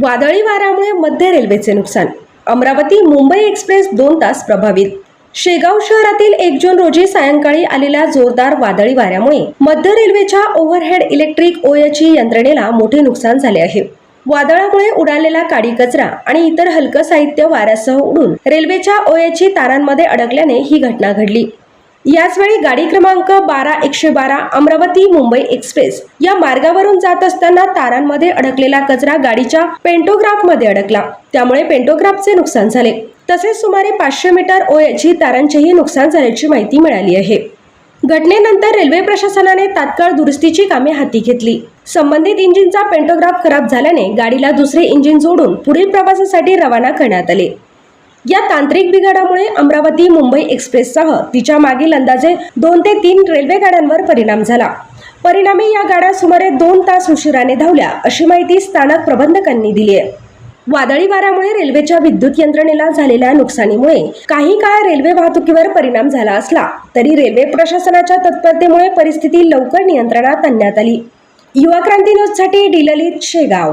वादळी वाऱ्यामुळे मध्य रेल्वेचे नुकसान. अमरावती मुंबई एक्सप्रेस 2 तास प्रभावित. शेगाव शहरातील 1 जून रोजी सायंकाळी आलेल्या जोरदार वादळी वाऱ्यामुळे मध्य रेल्वेच्या ओव्हरहेड इलेक्ट्रिक ओयाची यंत्रणेला मोठे नुकसान झाले आहे. वादळामुळे उडालेला काडी कचरा आणि इतर हलकं साहित्य वाऱ्यासह उडून रेल्वेच्या ओयाची तारांमध्ये अडकल्याने ही घटना घडली. याचवेळी गाडी क्रमांक 12112 अमरावती मुंबई एक्सप्रेस या मार्गावरून जात असताना तारांमध्ये अडकलेला कचरा गाडीच्या पेंटोग्राफमध्ये अडकला. त्यामुळे पेंटोग्राफचे नुकसान झाले. तसेच सुमारे 500 मीटर ओयाची तारांचेही नुकसान झाल्याची माहिती मिळाली आहे. घटनेनंतर रेल्वे प्रशासनाने तात्काळ दुरुस्तीची कामे हाती घेतली. संबंधित इंजिनचा पेंटोग्राफ खराब झाल्याने गाडीला दुसरे इंजिन जोडून पुढील प्रवासासाठी रवाना करण्यात आले. या तांत्रिक बिघाडामुळे अमरावती मुंबई एक्सप्रेससह तिच्या मागील अंदाजे 2 ते 3 रेल्वे गाड्यांवर परिणाम झाला. परिणामी या गाड्या सुमारे 2 तास उशिराने धावल्या, अशी माहिती स्थानक प्रबंधकांनी दिली आहे. वादळी वाऱ्यामुळे रेल्वेच्या विद्युत यंत्रणेला झालेल्या नुकसानीमुळे काही काळ रेल्वे वाहतुकीवर परिणाम झाला असला तरी रेल्वे प्रशासनाच्या तत्परतेमुळे परिस्थिती लवकर नियंत्रणात आणण्यात आली. युवा क्रांती न्यूजसाठी डी ललित, शेगाव.